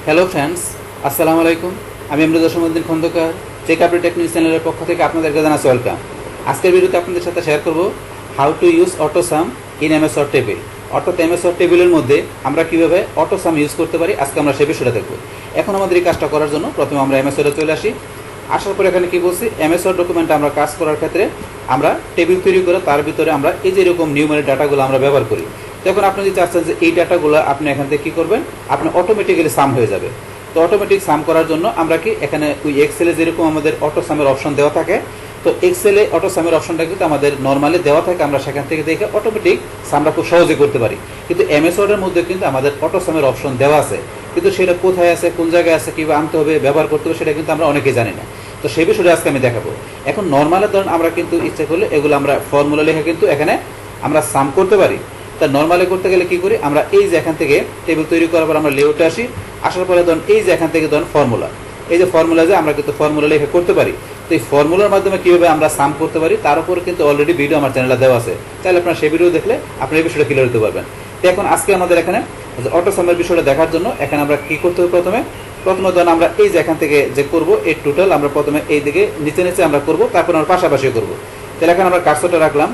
Hello friends, আসসালামু আলাইকুম। আমি আমরুদ্দিন খন্দকার টেক আপডেট টেকনিক চ্যানেলের পক্ষ থেকে আপনাদেরকে জানাচ্ছি ওয়েলকাম। আজকের ভিডিওতে আপনাদের সাথে শেয়ার করব how to use autosum in MS Word table. অর্থাৎ এমএস ওয়ার্ড টেবিলের মধ্যে আমরা কীভাবে অটোসাম ইউজ করতে পারি, আজকে আমরা সে বিষয়টা দেখব। এখন আমাদের এই কাজটা করার জন্য প্রথমে আমরা এমএস ওয়ার্ডে চলে আসি। আসার পরে এখানে কি বলছি, এমএস ওয়ার্ড ডকুমেন্টে আমরা কাজ করার ক্ষেত্রে আমরা টেবিল তৈরি করে তার ভিতরে আমরা এই যে এরকম নিউমেরিক ডাটাগুলো আমরা ব্যবহার করি। তখন আপনি যদি চাচ্ছেন যে এই ডাটাগুলো আপনি এখান থেকে কী করবেন, আপনি অটোমেটিক্যালি সাম হয়ে যাবে। তো অটোমেটিক সাম করার জন্য আমরা কি এখানে ওই এক্সেলে যেরকম আমাদের অটো সামের অপশন দেওয়া থাকে, তো এক্সেলে অটো সামের অপশনটা কিন্তু আমাদের নর্মালি দেওয়া থাকে, আমরা সেখান থেকে দেখে অটোমেটিক সামটা খুব সহজে করতে পারি। কিন্তু এমএস ওয়ার্ডের মধ্যে কিন্তু আমাদের অটো সামের অপশন দেওয়া আছে, কিন্তু সেটা কোথায় আছে, কোন জায়গায় আছে, কীভাবে আনতে হবে, ব্যবহার করতে হবে, সেটা কিন্তু আমরা অনেকেই জানি না। তো সেই বিষয়টা আজকে আমি দেখাবো। এখন নর্মালি ধরুন আমরা কিন্তু ইচ্ছা করলে এগুলো আমরা ফর্মুলা লিখে কিন্তু এখানে আমরা সাম করতে পারি। তা নর্মালি করতে গেলে কি করি, আমরা এই যে এখান থেকে টেবিল তৈরি করার পর আমরা লেআউটে আসি। আসার পরে ধরুন এই যে এখান থেকে ধরুন ফর্মুলা, এই যে ফর্মুলা যে আমরা কিন্তু ফর্মুলা লিখে করতে পারি। তো এই ফর্মুলার মাধ্যমে কীভাবে আমরা সাম করতে পারি তার উপরে কিন্তু অলরেডি ভিডিও আমার চ্যানেলে দেওয়া আছে, তাহলে আপনারা সেই ভিডিও দেখলে আপনি এই বিষয়টা ক্লিয়ার হতে পারবেন। তো এখন আজকে আমাদের এখানে অটো সামের বিষয়টা দেখার জন্য এখানে আমরা কি করতে হবে, প্রথমে ধরুন আমরা এই যে এখান থেকে যে করবো এই টোটাল আমরা প্রথমে এই দিকে নিচে আমরা করবো, তারপর আমরা পাশাপাশি করবো। তাহলে এখানে আমরা কার্সরটা রাখলাম,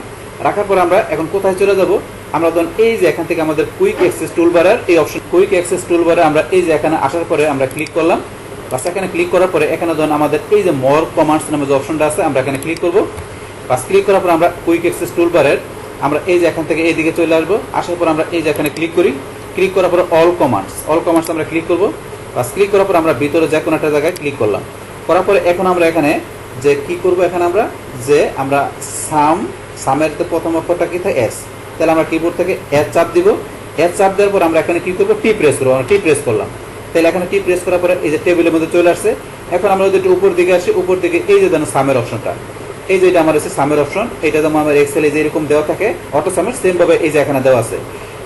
রাখার পর আমরা এখন কোথায় চলে যাব, আমরা ধরুন এই যে এখান থেকে আমাদের কুইক অ্যাক্সেস টুলবারের এই অপশন, কুইক অ্যাক্সেস টুলবারে আমরা এই যে এখানে আসার পরে আমরা ক্লিক করলাম। বাস এখানে ক্লিক করার পরে এখানে ধরুন আমাদের এই যে মোর কমান্ডস নামে যে অপশনটা আছে আমরা এখানে ক্লিক করবো। বাস ক্লিক করার পর আমরা কুইক অ্যাক্সেস টুলবারের আমরা এই যে এখান থেকে এই দিকে চলে আসবো। আসার পর আমরা এই যে এখানে ক্লিক করি, ক্লিক করার পর অল কমান্ডস আমরা ক্লিক করবো। বাস ক্লিক করার পর আমরা ভিতরে যে কোনো একটা জায়গায় ক্লিক করলাম। করার পরে এখন আমরা এখানে যে কি করব, এখানে আমরা সামের তো প্রথম অক্ষরটা কি থাকে এস, তাহলে আমরা কিবোর্ড থেকে এস চাপ দিব। এস চাপ দেওয়ার পর আমরা এখানে কি করবো, টি প্রেস করবো। আমরা টি প্রেস করলাম, তাহলে এখানে টি প্রেস করার পরে এই যে টেবিলের মধ্যে চলে আসছে। এখন আমরা যদি একটু উপর দিকে আসি, উপর দিকে এই যে ধরুন সামের অপশনটা, এই যে এটা আমার আছে সামের অপশন, এটা যেমন আমার এক্সেলে যে এরকম দেওয়া থাকে অটো সামের সেম ভাবে এই যে এখানে দেওয়া আছে।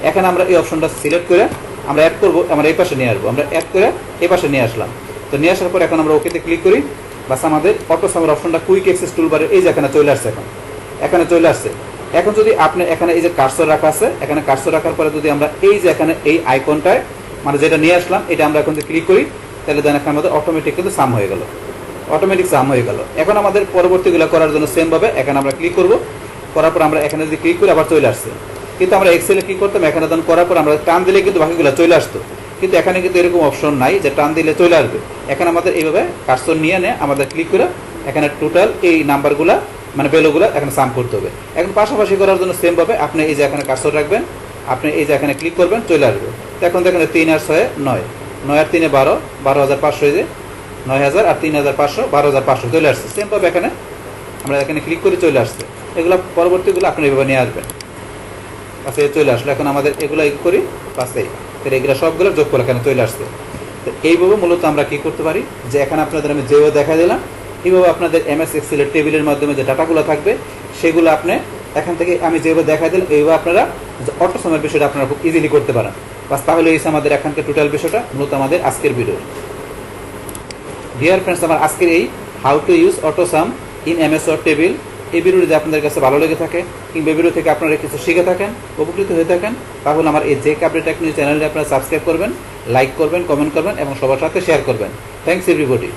এখানে আমরা এই অপশনটা সিলেক্ট করে আমরা অ্যাড করবো, আমরা এই পাশে নিয়ে আসবো। আমরা অ্যাড করে এই পাশে নিয়ে আসলাম। তো নিয়ে আসার পর এখন আমরা ওকেতে ক্লিক করি। বাস আমাদের অটো সামের অপশনটা কুইক অ্যাক্সেস টুলবারে এই যে এখানে চলে আসছে, এখানে চলে আসছে। এখন যদি আপনি এখানে এই যে কার্সর রাখা আছে, এখানে কার্সর রাখার পরে যদি আমরা এই যে এখানে এই আইকনটায় মানে যেটা নিয়ে আসলাম এটা আমরা এখন ক্লিক করি, তাহলে দেন এখানে আমাদের অটোমেটিক কিন্তু সাম হয়ে গেল, অটোমেটিক সাম হয়ে গেল। এখন আমাদের পরবর্তীগুলো করার জন্য সেম ভাবে এখানে আমরা ক্লিক করব। করার পর আমরা এখানে যদি ক্লিক করি আবার চলে আসছে। কিন্তু আমরা এক্সেলে কি করতাম, এখানে ধরুন করার পর আমরা টান দিলে কিন্তু বাকিগুলো চলে আসতো, কিন্তু এখানে কিন্তু এরকম অপশন নাই যে টান দিলে চলে আসবে। এখানে আমাদের এইভাবে কার্সর নিয়ে আমাদের ক্লিক করে এখানে টোটাল এই নাম্বারগুলা মানে ভ্যালুগুলো এখানে সাম করতে হবে। এখন পাশাপাশি করার জন্য সেম ভাবে আপনি এই যে এখানে কার্সর রাখবেন, আপনি এই যে এখানে ক্লিক করবেন, চলে আসবে। তো এখন দেখেন 3 আর 6 9, 9 আর 3 12, 12,500, এই যে 9,000 আর 3,500, 12,500 চলে আসছে। সেম ভাবে এখানে আমরা এখানে ক্লিক করে চলে আসছে। এগুলো পরবর্তীগুলো আপনি এইভাবে নিয়ে আসবেন। আচ্ছা চলে আসলো। এখন আমাদের এগুলো করি পাশেই, তাহলে এগুলো সবগুলো যোগ করে এখানে চলে আসছে। তো এইভাবে মূলত আমরা কি করতে পারি, যে এখানে আপনাদের আমি যেভাবে দেখা দিলাম এইভাবে আপনাদের এমএস এক্সেলের টেবিলের মাধ্যমে যে ডাটাগুলো থাকবে সেগুলো আপনি এখান থেকে আমি যেভাবে দেখা দিলাম এইভাবে আপনারা অটো সামের বিষয়টা আপনারা খুব ইজিলি করতে পারেন। বাস তাহলে এই আমাদের এখানকার টোটাল বিষয়টা মূলত আমাদের আজকের ভিডিও। ডিয়ার ফ্রেন্ডস, আমার আজকের এই how to use auto sum in MS Word table এই ভিডিও যদি আপনাদের কাছে ভালো লেগে থাকে কিংবা ভিডিও থেকে আপনারা কিছু শিখে থাকেন, উপকৃত হয়ে থাকেন, তাহলে আমার এই টেক আপডেট টেকনিক চ্যানেলটি আপনারা সাবস্ক্রাইব করবেন, লাইক করবেন, কমেন্ট করবেন এবং সবার সাথে শেয়ার করবেন। Thanks everybody.